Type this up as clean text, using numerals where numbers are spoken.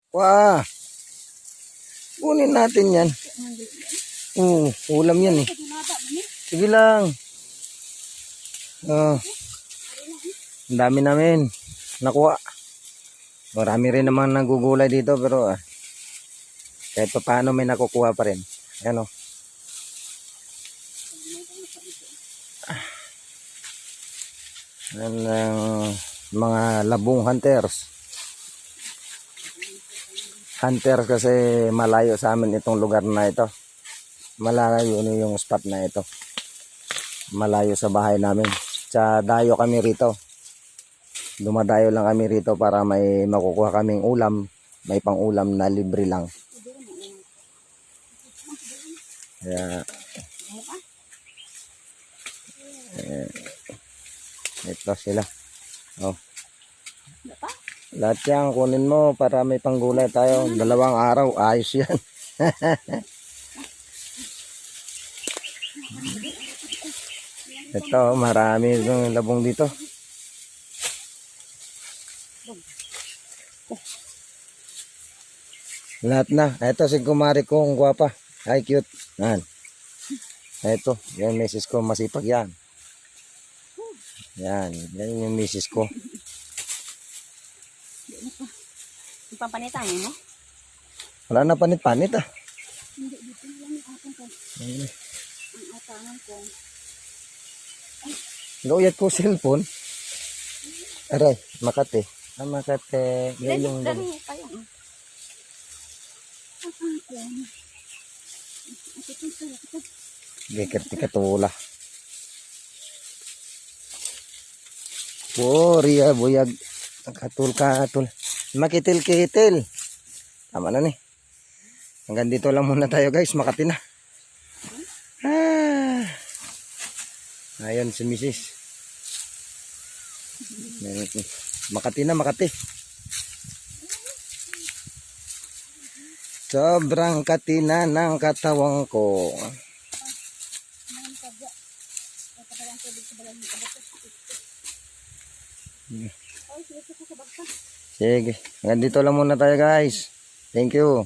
Wah, kunin natin yan. Ulam yan eh. Sige lang. Ang dami namin nakuha. Marami rin naman nagugulay dito pero kahit pa paano may nakukuha pa rin. Ano? Yan ang mga labong hunters. Hunters kasi malayo sa amin itong lugar na ito. Malayo yung spot na ito. Malayo sa bahay namin. Sa dayo kami rito. Dumadayo lang kami rito para may makukuha kaming ulam. May pang ulam na libre lang. Kaya ito sila. Oh. Lahat yan kunin mo para may panggulay tayo. 2 araw. Ayos yan. Ito marami yung labong dito. Lahat na. Ito si kumari ko, ang gwapa. Ay, cute. Yan. Ito, yan misis ko, masipag yan. Yan, yan yung misis ko. Ipapanitan yun, no? Wala na panit-panit ah. Hindi, dito lang yung ating ko. Ang atangan ko. Gawiyat ko cellphone. Aray, Makati. Ang Makati. Yan yung Dali, kayo. Gekert katula. Ria buyag katul. Makitil-kitil. Tama na ni. Hanggang dito lang muna tayo guys. Makati na. Ayun si Mrs. Makati na, Makati. Sobrang katina ng katawang ko. Sige. Hanggang dito lang muna tayo guys. Thank you.